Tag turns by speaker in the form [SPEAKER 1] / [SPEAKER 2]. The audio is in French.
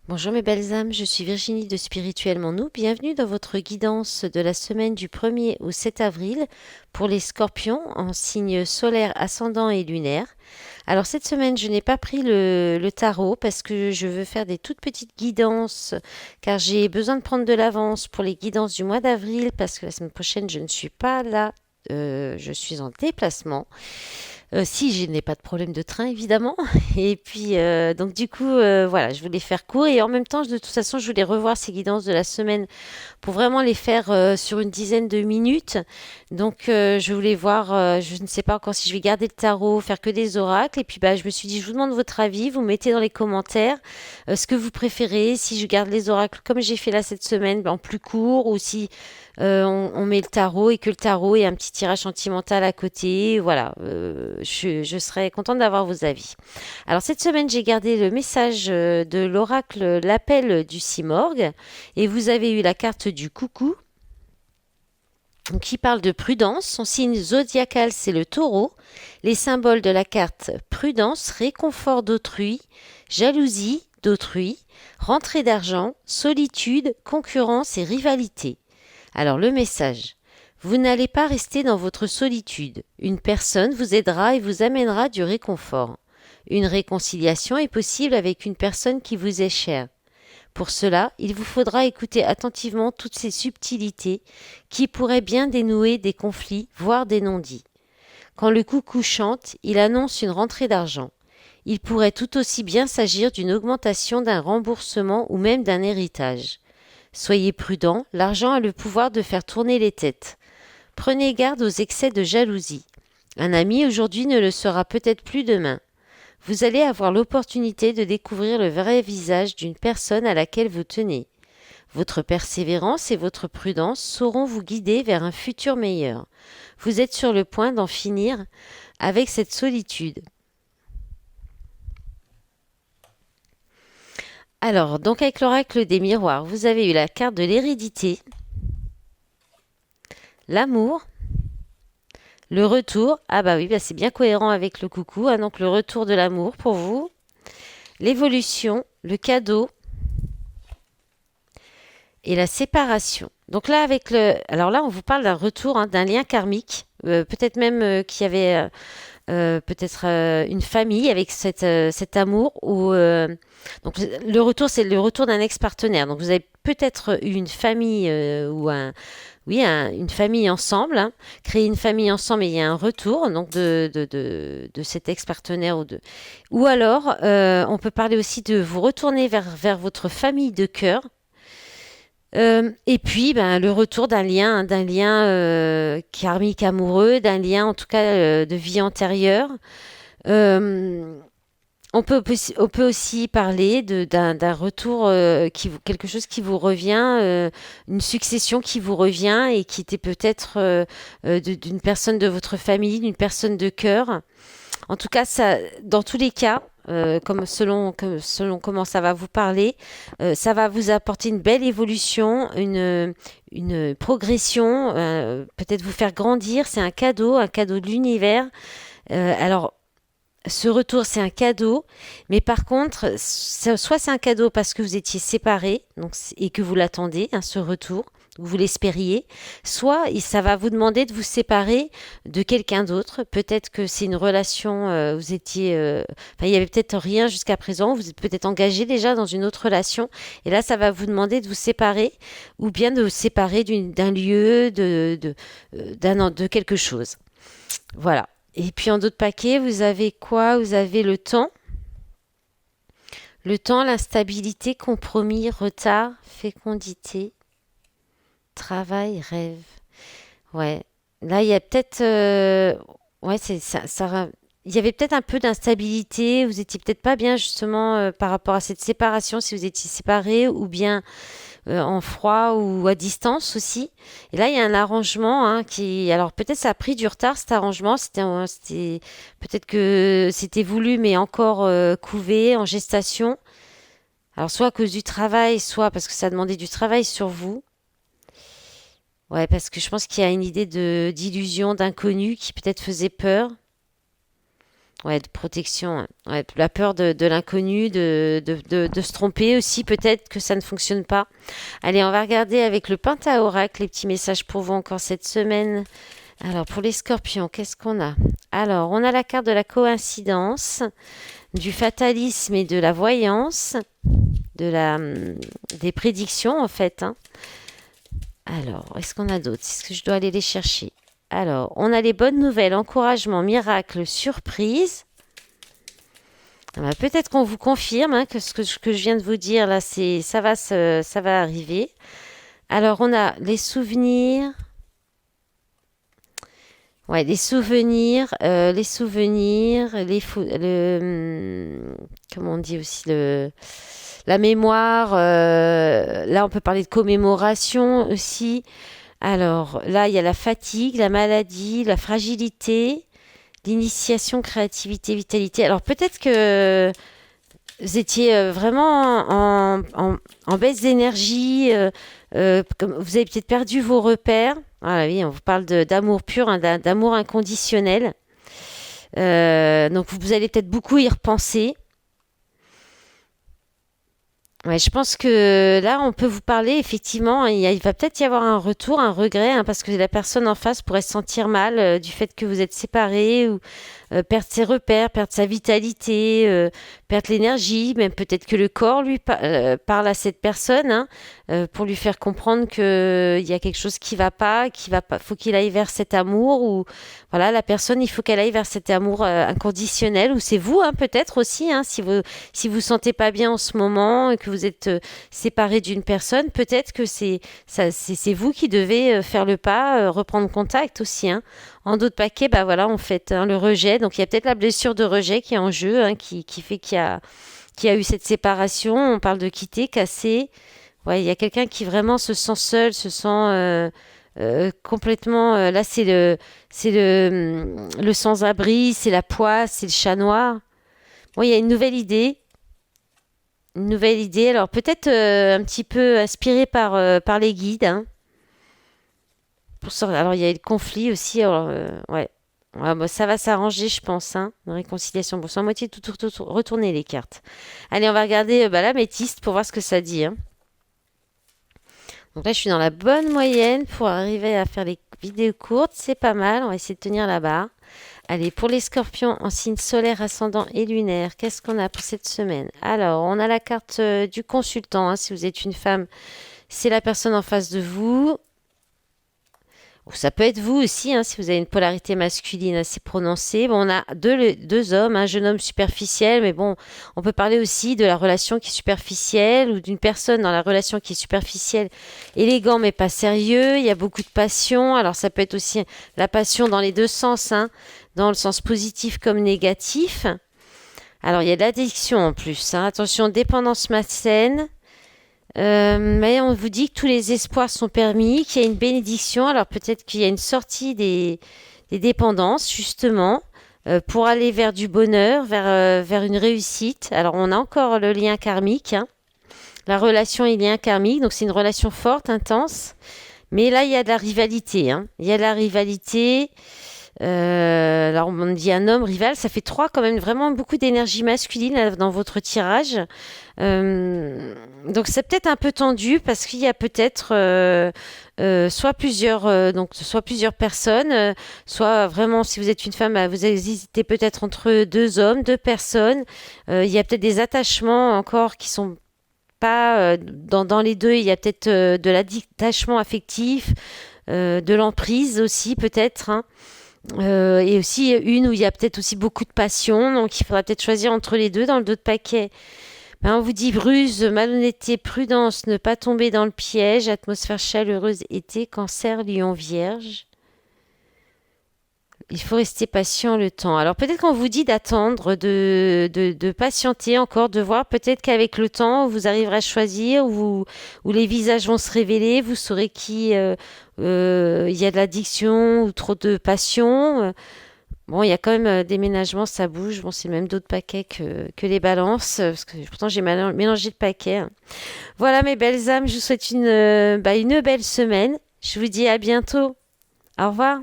[SPEAKER 1] Bonjour mes belles âmes, je suis Virginie de Spirituellement Nous. Bienvenue dans votre guidance de la semaine du 1er au 7 avril pour les scorpions en signe solaire, ascendant et lunaire. Alors cette semaine, je n'ai pas pris le tarot parce que je veux faire des toutes petites guidances car j'ai besoin de prendre de l'avance pour les guidances du mois d'avril parce que la semaine prochaine, je ne suis pas là. Je suis en déplacement. Si je n'ai pas de problème de train, évidemment. Et puis, donc du coup, voilà, je voulais faire court. Et en même temps, de toute façon, je voulais revoir ces guidances de la semaine pour vraiment les faire sur une dizaine de minutes. Donc, je voulais voir, je ne sais pas encore si je vais garder le tarot, faire que des oracles. Et puis, bah, je me suis dit, je vous demande votre avis. Vous mettez dans les commentaires ce que vous préférez. Si je garde les oracles comme j'ai fait là cette semaine, en plus court, ou si on met le tarot et que le tarot est un petit tirage sentimental à côté. Voilà, je serais contente d'avoir vos avis. Alors cette semaine, j'ai gardé le message de l'oracle, l'appel du Simorgue, et vous avez eu la carte du coucou qui parle de prudence. Son signe zodiacal, c'est le taureau. Les symboles de la carte: prudence, réconfort d'autrui, jalousie d'autrui, rentrée d'argent, solitude, concurrence et rivalité. Alors le message: vous n'allez pas rester dans votre solitude. Une personne vous aidera et vous amènera du réconfort. Une réconciliation est possible avec une personne qui vous est chère. Pour cela, il vous faudra écouter attentivement toutes ces subtilités qui pourraient bien dénouer des conflits, voire des non-dits. Quand le coucou chante, il annonce une rentrée d'argent. Il pourrait tout aussi bien s'agir d'une augmentation, d'un remboursement ou même d'un héritage. Soyez prudent, l'argent a le pouvoir de faire tourner les têtes. Prenez garde aux excès de jalousie. Un ami aujourd'hui ne le sera peut-être plus demain. Vous allez avoir l'opportunité de découvrir le vrai visage d'une personne à laquelle vous tenez. Votre persévérance et votre prudence sauront vous guider vers un futur meilleur. Vous êtes sur le point d'en finir avec cette solitude. Alors, donc avec l'oracle des miroirs, vous avez eu la carte de l'hérédité, l'amour, le retour. Ah bah oui, bah c'est bien cohérent avec le coucou, hein, donc le retour de l'amour pour vous, l'évolution, le cadeau et la séparation. Donc là, alors là, on vous parle d'un retour, hein, d'un lien karmique, peut-être même qu'il y avait peut-être une famille avec cet amour ou donc le retour, c'est le retour d'un ex-partenaire. Donc vous avez peut-être eu une famille ou une famille ensemble, hein, créer une famille ensemble et il y a un retour donc de cet ex-partenaire ou alors on peut parler aussi de vous retourner vers votre famille de cœur. Et puis, ben, le retour d'un lien karmique amoureux, d'un lien en tout cas de vie antérieure. Euh, on peut aussi parler d'un retour, quelque chose qui vous revient, une succession qui vous revient et qui était peut-être d'une personne de votre famille, d'une personne de cœur. En tout cas, ça, dans tous les cas, selon comment ça va vous parler, ça va vous apporter une belle évolution, une progression, peut-être vous faire grandir. C'est un cadeau de l'univers. Alors, ce retour, c'est un cadeau, mais par contre, soit c'est un cadeau parce que vous étiez séparés donc, et que vous l'attendez, hein, ce retour, vous l'espériez, soit ça va vous demander de vous séparer de quelqu'un d'autre. Peut-être que c'est une relation, vous étiez, enfin, il y avait peut-être rien jusqu'à présent, vous êtes peut-être engagé déjà dans une autre relation, et là, ça va vous demander de vous séparer, ou bien de vous séparer d'un lieu, de quelque chose. Voilà. Et puis en d'autres paquets, vous avez quoi? Vous avez le temps. Le temps, l'instabilité, compromis, retard, fécondité, travail, rêve. Ouais. Là, il y a peut-être... ouais, il y avait peut-être un peu d'instabilité. Vous étiez peut-être pas bien justement par rapport à cette séparation, si vous étiez séparés, ou bien en froid ou à distance aussi. Et là, il y a un arrangement hein, qui, alors peut-être ça a pris du retard cet arrangement. Peut-être que c'était voulu, mais encore couvé en gestation. Alors soit à cause du travail, soit parce que ça demandait du travail sur vous. Ouais, parce que je pense qu'il y a une idée de d'illusion, d'inconnu qui peut-être faisait peur. Ouais, de protection. Ouais, la peur de l'inconnu, de se tromper aussi, peut-être que ça ne fonctionne pas. Allez, on va regarder avec le Pentaoracle les petits messages pour vous encore cette semaine. Alors, pour les scorpions, qu'est-ce qu'on a? Alors, on a la carte de la coïncidence, du fatalisme et de la voyance, des prédictions en fait, hein. Alors, est-ce qu'on a d'autres? Est-ce que je dois aller les chercher? Alors, on a les bonnes nouvelles, encouragement, miracle, surprise. Ah bah, peut-être qu'on vous confirme hein, que ce que je viens de vous dire là, ça va arriver. Alors, on a les souvenirs. Ouais, les souvenirs, comment on dit aussi la mémoire. Là, on peut parler de commémoration aussi. Alors là, il y a la fatigue, la maladie, la fragilité, l'initiation, créativité, vitalité. Alors peut-être que vous étiez vraiment en baisse d'énergie, comme vous avez peut-être perdu vos repères. Voilà, oui, on vous parle d'amour pur, hein, d'amour inconditionnel. Donc vous allez peut-être beaucoup y repenser. Ouais, je pense que là, on peut vous parler, effectivement, hein, il va peut-être y avoir un retour, un regret, hein, parce que la personne en face pourrait se sentir mal du fait que vous êtes séparés ou perdre ses repères, perdre sa vitalité, perdre l'énergie, même peut-être que le corps lui parle à cette personne hein, pour lui faire comprendre que il y a quelque chose qui va pas, faut qu'il aille vers cet amour ou voilà, la personne, il faut qu'elle aille vers cet amour inconditionnel ou c'est vous hein, peut-être aussi, hein, si vous sentez pas bien en ce moment et que vous êtes séparé d'une personne, peut-être que c'est vous qui devez faire le pas, reprendre contact aussi. Hein. En d'autres paquets, bah voilà, on fait hein, le rejet. Donc il y a peut-être la blessure de rejet qui est en jeu, hein, qui fait qu'il y a eu cette séparation. On parle de quitter, casser. Ouais, il y a quelqu'un qui vraiment se sent seul, se sent complètement. Là, le sans-abri, c'est la poisse, c'est le chat noir. Bon, il y a une nouvelle idée. Une nouvelle idée. Alors peut-être un petit peu inspirée par les guides. Hein. Alors il y a eu le conflit aussi. Alors, ouais. Ouais, bah, ça va s'arranger, je pense. Hein, une réconciliation. Bon, c'est à moitié retourner les cartes. Allez, on va regarder bah, l'améthyste pour voir ce que ça dit. Hein. Donc là, je suis dans la bonne moyenne pour arriver à faire les vidéos courtes. C'est pas mal. On va essayer de tenir la barre. Allez, pour les scorpions en signe solaire, ascendant et lunaire, qu'est-ce qu'on a pour cette semaine? Alors, on a la carte du consultant. Hein, si vous êtes une femme, c'est la personne en face de vous. Ou ça peut être vous aussi, hein, si vous avez une polarité masculine assez prononcée. Bon, on a deux hommes, un jeune homme superficiel, mais bon, on peut parler aussi de la relation qui est superficielle ou d'une personne dans la relation qui est superficielle, élégant mais pas sérieux. Il y a beaucoup de passion. Alors ça peut être aussi la passion dans les deux sens, hein, dans le sens positif comme négatif. Alors il y a de l'addiction en plus. Hein. Attention, dépendance malsaine. Mais on vous dit que tous les espoirs sont permis, qu'il y a une bénédiction. Alors peut-être qu'il y a une sortie des dépendances, justement, pour aller vers du bonheur, vers une réussite. Alors on a encore le lien karmique. Hein. La relation est lien karmique, donc c'est une relation forte, intense. Mais là, il y a de la rivalité. Hein. Il y a de la rivalité. Alors on dit un homme rival, ça fait trois quand même, vraiment beaucoup d'énergie masculine dans votre tirage. Donc c'est peut-être un peu tendu parce qu'il y a peut-être soit plusieurs personnes, soit vraiment si vous êtes une femme, bah, vous hésitez peut-être entre deux hommes, deux personnes. Il y a peut-être des attachements encore qui sont pas dans les deux. Il y a peut-être de l'attachement affectif, de l'emprise aussi peut-être. Hein. Et aussi une où il y a peut-être aussi beaucoup de passion, donc il faudra peut-être choisir entre les deux dans le dos de paquet. Ben, on vous dit ruse, malhonnêteté, prudence, ne pas tomber dans le piège, atmosphère chaleureuse, été, cancer, lion, vierge. Il faut rester patient le temps. Alors peut-être qu'on vous dit d'attendre, de patienter encore, de voir peut-être qu'avec le temps, vous arriverez à choisir, où les visages vont se révéler, vous saurez qui il y a de l'addiction ou trop de passion. Bon, il y a quand même déménagement, ça bouge. Bon, c'est le même d'autres paquets que les balances, parce que pourtant j'ai mélangé de paquets. Hein. Voilà mes belles âmes, je vous souhaite une belle semaine. Je vous dis à bientôt. Au revoir.